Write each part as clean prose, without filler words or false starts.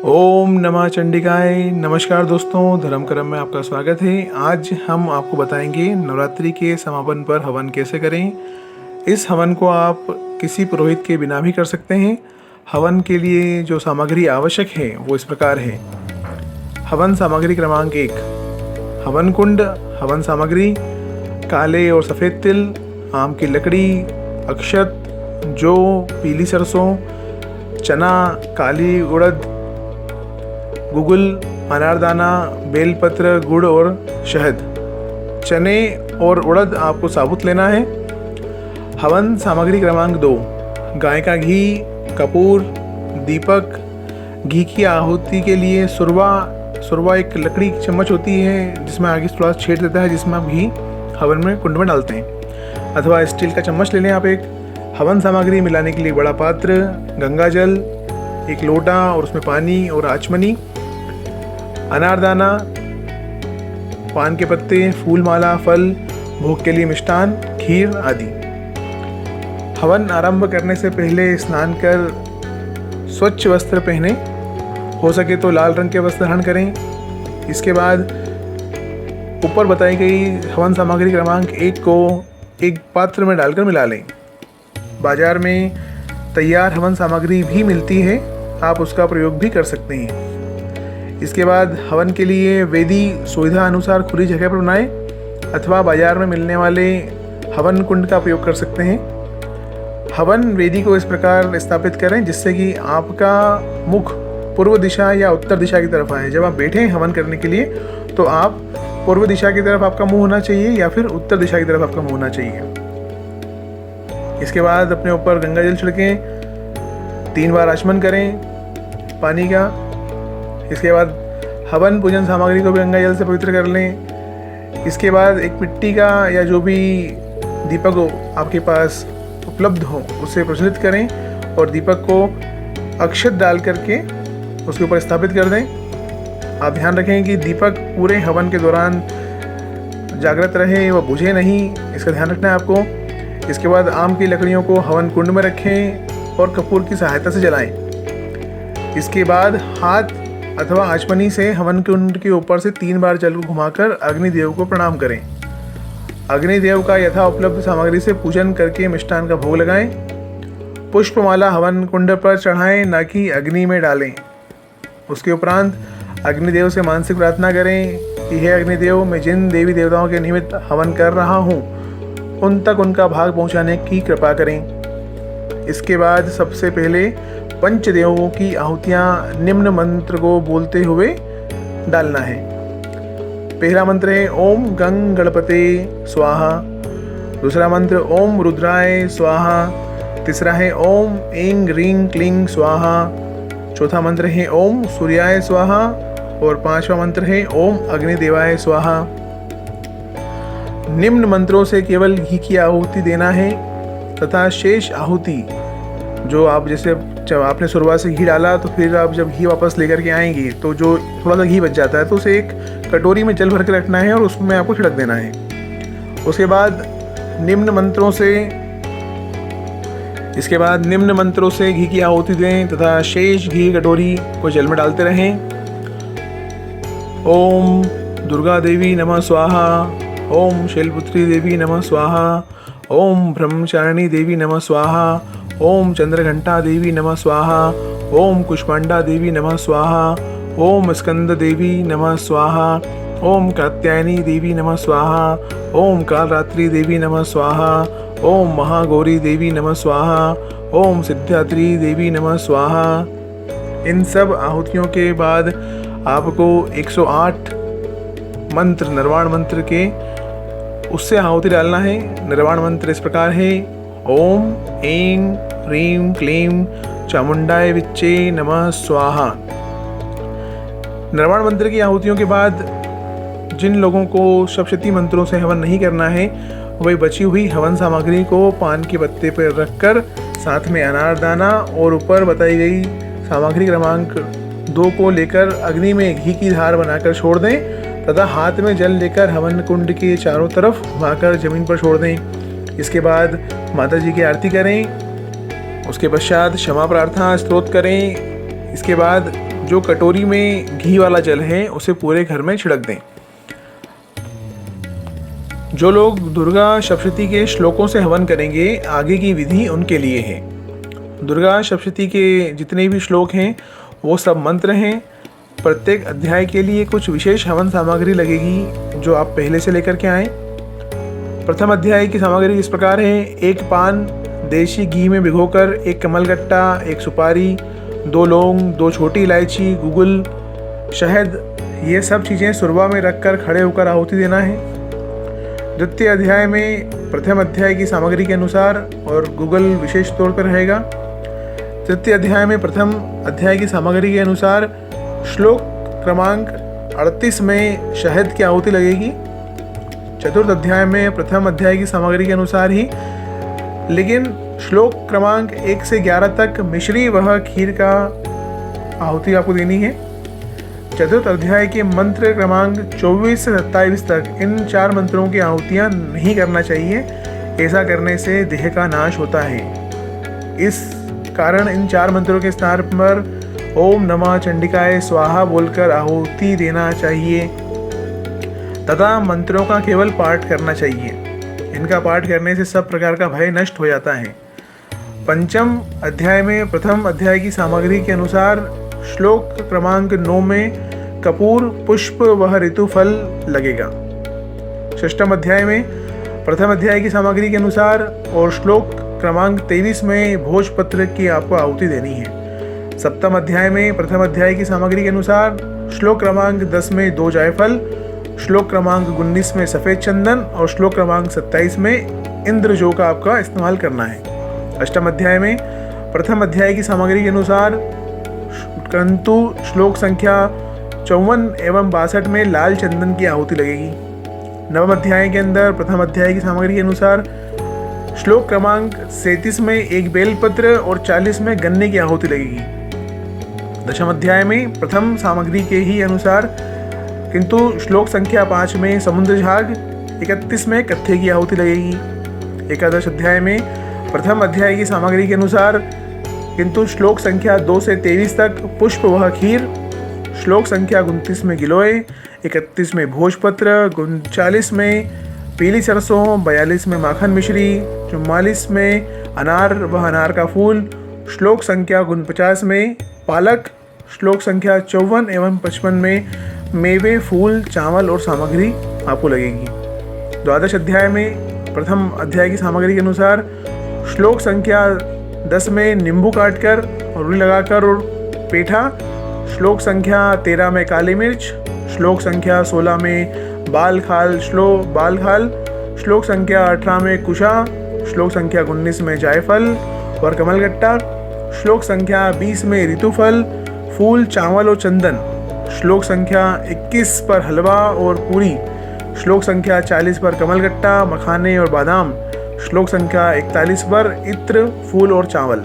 ओम नमः चंडिकाय। नमस्कार दोस्तों, धर्म कर्म में आपका स्वागत है। आज हम आपको बताएंगे नवरात्रि के समापन पर हवन कैसे करें। इस हवन को आप किसी पुरोहित के बिना भी कर सकते हैं। हवन के लिए जो सामग्री आवश्यक है वो इस प्रकार है। हवन सामग्री क्रमांक 1, हवन कुंड, हवन सामग्री, काले और सफ़ेद तिल, आम की लकड़ी, अक्षत, जौ, पीली सरसों, चना, काली उड़द, गुगुल, अनारदाना, बेलपत्र, गुड़ और शहद। चने और उड़द आपको साबुत लेना है। हवन सामग्री क्रमांक 2, गाय का घी, कपूर, दीपक। घी की आहुति के लिए सुरवा एक लकड़ी की चम्मच होती है जिसमें आगे थोड़ा छेद देता है, जिसमें आप घी हवन में कुंड में डालते हैं, अथवा स्टील का चम्मच ले लें आप एक। हवन सामग्री मिलाने के लिए बड़ा पात्र, गंगा जल, एक लोटा और उसमें पानी और आचमनी, अनारदाना, पान के पत्ते, फूल माला, फल, भोग के लिए मिष्ठान, खीर आदि। हवन आरंभ करने से पहले स्नान कर स्वच्छ वस्त्र पहने, हो सके तो लाल रंग के वस्त्र धारण करें। इसके बाद ऊपर बताई गई हवन सामग्री क्रमांक 1 को एक पात्र में डालकर मिला लें। बाजार में तैयार हवन सामग्री भी मिलती है, आप उसका प्रयोग भी कर सकते हैं। इसके बाद हवन के लिए वेदी सुविधा अनुसार खुली जगह पर बनाएं, अथवा बाजार में मिलने वाले हवन कुंड का प्रयोग कर सकते हैं। हवन वेदी को इस प्रकार स्थापित करें जिससे कि आपका मुख पूर्व दिशा या उत्तर दिशा की तरफ आए। जब आप बैठे हैं हवन करने के लिए तो आप पूर्व दिशा की तरफ आपका मुंह होना चाहिए या फिर उत्तर दिशा की तरफ आपका मुंह होना चाहिए। इसके बाद अपने ऊपर गंगा जल छिड़कें, 3 बार आचमन करें पानी का। इसके बाद हवन पूजन सामग्री को भी गंगा जल से पवित्र कर लें। इसके बाद एक मिट्टी का या जो भी दीपक हो आपके पास उपलब्ध हो उसे प्रज्वलित करें और दीपक को अक्षत डाल करके उसके ऊपर स्थापित कर दें। आप ध्यान रखें कि दीपक पूरे हवन के दौरान जागृत रहे, वह बुझे नहीं, इसका ध्यान रखना है आपको। इसके बाद आम की लकड़ियों को हवन कुंड में रखें और कपूर की सहायता से जलाएं। इसके बाद हाथ अथवा आचमनी से हवन कुंड के ऊपर से 3 बार जल को घुमाकर अग्निदेव को प्रणाम करें। अग्निदेव का यथा उपलब्ध सामग्री से पूजन करके मिष्ठान का भोग लगाएं। पुष्पमाला हवन कुंड पर चढ़ाएं, ना कि अग्नि में डालें। उसके उपरांत अग्निदेव से मानसिक प्रार्थना करें कि हे अग्निदेव, मैं जिन देवी देवताओं के निमित्त हवन कर रहा हूँ उन तक उनका भाग पहुँचाने की कृपा करें। इसके बाद सबसे पहले पंचदेवों की आहुतियाँ निम्न मंत्र को बोलते हुए डालना है। पहला मंत्र है ओम गंग गणपते स्वाहा। दूसरा मंत्र ओम रुद्राय स्वाहा। तीसरा है ओम ऐं ह्रीं क्लीं स्वाहा। चौथा मंत्र है ओम सूर्याय स्वाहा और 5वां मंत्र है ओम अग्निदेवाय स्वाहा। निम्न मंत्रों से केवल घी की आहुति देना है तथा शेष आहुति जो आप जैसे जब आपने शुरुआत से घी डाला तो फिर आप जब घी वापस लेकर के आएंगे तो जो थोड़ा सा घी बच जाता है तो उसे एक कटोरी में जल भर के रखना है और उसमें आपको छिड़क देना है। उसके बाद निम्न मंत्रों से घी की आहुति दें तथा शेष घी कटोरी को जल में डालते रहें। ओम दुर्गा देवी नमः स्वाहा। ओम शैलपुत्री देवी नमः स्वाहा। ओम ब्रह्मचारिणी देवी नमः स्वाहा। ओम चंद्रघंटा देवी नमः स्वाहा। ओम कुष्मांडा देवी नमः स्वाहा। ओम स्कंद देवी नमः स्वाहा। ओम कात्यायनी देवी नमः स्वाहा। ओम कालरात्रि देवी नमः स्वाहा। ओम महागौरी देवी नमः स्वाहा। ओम सिद्धात्री देवी नमः स्वाहा। इन सब आहुतियों के बाद आपको 108 मंत्र निर्वाण मंत्र के उससे आहुति डालना है। निर्वाण मंत्र इस प्रकार है ओम ऐं ह्रीं क्लीं चामुंडाय विच्चे नमः स्वाहा। निर्वाण मंत्र की आहुतियों के बाद जिन लोगों को सप्तशती मंत्रों से हवन नहीं करना है वही बची हुई हवन सामग्री को पान के पत्ते पर रखकर साथ में अनारदाना और ऊपर बताई गई सामग्री क्रमांक 2 को लेकर अग्नि में घी की धार बनाकर छोड़ दें तथा हाथ में जल लेकर हवन कुंड के चारों तरफ घुमाकर जमीन पर छोड़ दें। इसके बाद माता जी की आरती करें। उसके पश्चात क्षमा प्रार्थना स्तोत्र करें। इसके बाद जो कटोरी में घी वाला जल है उसे पूरे घर में छिड़क दें। जो लोग दुर्गा सप्तशती के श्लोकों से हवन करेंगे, आगे की विधि उनके लिए है। दुर्गा सप्तशती के जितने भी श्लोक हैं वो सब मंत्र हैं। प्रत्येक अध्याय के लिए कुछ विशेष हवन सामग्री लगेगी जो आप पहले से लेकर के आएँ। प्रथम अध्याय की सामग्री इस प्रकार है: 1 पान देशी घी में भिगोकर, 1 कमलगट्टा, 1 सुपारी, 2 लौंग, 2 छोटी इलायची, गुगुल, शहद, ये सब चीज़ें सुरवा में रखकर खड़े होकर आहुति देना है। द्वितीय अध्याय में प्रथम अध्याय की सामग्री के अनुसार और गुगल विशेष तौर पर रहेगा। तृतीय अध्याय में प्रथम अध्याय की सामग्री के अनुसार श्लोक क्रमांक 38 में शहद की आहुति लगेगी। चतुर्थ अध्याय में प्रथम अध्याय की सामग्री के अनुसार ही, लेकिन श्लोक क्रमांक 1 से 11 तक मिश्री वह खीर का आहुति आपको देनी है। चतुर्थ अध्याय के मंत्र क्रमांक 24 से 27 तक इन 4 मंत्रों की आहुतियाँ नहीं करना चाहिए। ऐसा करने से देह का नाश होता है। इस कारण इन 4 मंत्रों के स्थान पर ओम नमः चंडिकाय स्वाहा बोलकर आहुति देना चाहिए तथा मंत्रों का केवल पाठ करना चाहिए। इनका पाठ करने से सब प्रकार का भय नष्ट हो जाता है। पंचम अध्याय में प्रथम अध्याय की सामग्री के अनुसार श्लोक क्रमांक 9 में कपूर, पुष्प वह ऋतु फल लगेगा। षष्ठम अध्याय में प्रथम अध्याय की सामग्री के अनुसार और श्लोक क्रमांक 23 में भोजपत्र की आपको आहुति देनी है। सप्तम अध्याय में प्रथम अध्याय की सामग्री के अनुसार श्लोक क्रमांक 10 में 2 जायफल, श्लोक क्रमांक 19 में सफ़ेद चंदन और श्लोक क्रमांक 27 में इंद्रजो का आपका इस्तेमाल करना है। अष्टम अध्याय में प्रथम अध्याय की सामग्री के अनुसार परंतु श्लोक संख्या 54 एवं 62 में लाल चंदन की आहुति लगेगी। नवम अध्याय के अंदर प्रथम अध्याय की सामग्री के अनुसार श्लोक क्रमांक 37 में 1 बेलपत्र और 40 में गन्ने की आहुति लगेगी। दशम अध्याय में प्रथम सामग्री के ही अनुसार किंतु श्लोक संख्या 5 में समुद्र झाग, 31 में कत्थे की आहुति लगेगी। एकादश अध्याय में प्रथम अध्याय की सामग्री के अनुसार किंतु श्लोक संख्या 2 से 23 तक पुष्प वह खीर, श्लोक संख्या 29 में गिलोय, 31 में भोजपत्र, 39 में पीली सरसों, 42 में माखन मिश्री, 44 में अनार वह अनार का फूल, श्लोक संख्या 49 में पालक, श्लोक संख्या 54 एवं 55 में मेवे, फूल, चावल और सामग्री आपको लगेगी। द्वादश अध्याय में प्रथम अध्याय की सामग्री के अनुसार श्लोक संख्या 10 में नींबू काटकर और रुई लगाकर और पेठा, श्लोक संख्या 13 में काली मिर्च, श्लोक संख्या 16 में बाल खाल, श्लोक संख्या 18 में कुशा, श्लोक संख्या 19 में जायफल और कमलगट्टा, श्लोक संख्या 20 में ऋतुफल, फूल, चावल और चंदन, श्लोक संख्या 21 पर हलवा और पूरी, श्लोक संख्या 40 पर कमलगट्टा, मखाने और बादाम, श्लोक संख्या 41 पर इत्र, फूल और चावल।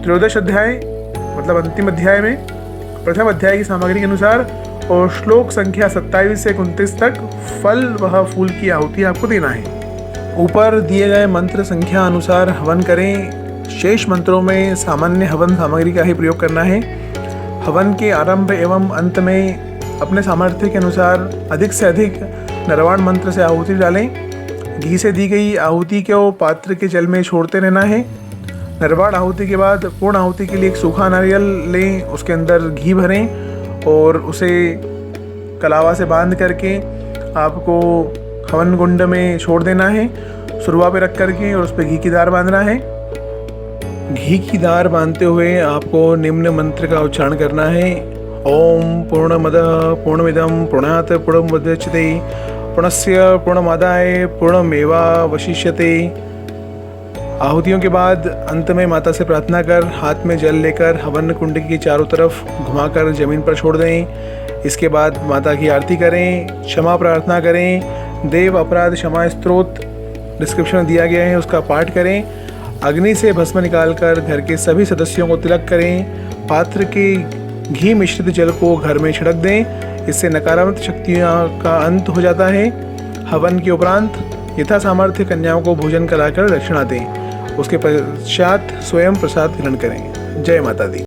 त्रयोदश अध्याय मतलब अंतिम अध्याय में प्रथम अध्याय की सामग्री के अनुसार और श्लोक संख्या 27 से 29 तक फल वह फूल की आहुति आपको देना है। ऊपर दिए गए मंत्र संख्या अनुसार हवन करें। शेष मंत्रों में सामान्य हवन सामग्री का ही प्रयोग करना है। हवन के आरंभ एवं अंत में अपने सामर्थ्य के अनुसार अधिक से अधिक नरवाण मंत्र से आहुति डालें। घी से दी गई आहुति को पात्र के जल में छोड़ते रहना है। नरवाण आहुति के बाद पूर्ण आहुति के लिए एक सूखा नारियल लें, उसके अंदर घी भरें और उसे कलावा से बांध करके आपको हवन कुंड में छोड़ देना है, सुरवा पे रख करके, और उस पर घी की धार बांधना है। घी की धार बांधते हुए आपको निम्न मंत्र का उच्चारण करना है: ओम पूर्णमदः पूर्णमिदं पूर्णात् पूर्णमुदच्यते पूर्णस्य पूर्णमादाय पूर्णमेवावशिष्यते। आहुतियों के बाद अंत में माता से प्रार्थना कर हाथ में जल लेकर हवन कुंड की चारों तरफ घुमाकर जमीन पर छोड़ दें। इसके बाद माता की आरती करें, क्षमा प्रार्थना करें, देव अपराध क्षमा स्तोत्र डिस्क्रिप्शन दिया गया है उसका पाठ करें। अग्नि से भस्म निकालकर घर के सभी सदस्यों को तिलक करें। पात्र के घी मिश्रित जल को घर में छिड़क दें। इससे नकारात्मक शक्तियों का अंत हो जाता है। हवन के उपरांत यथा सामर्थ्य कन्याओं को भोजन कराकर दक्षिणा दें। उसके पश्चात स्वयं प्रसाद ग्रहण करें। जय माता दी।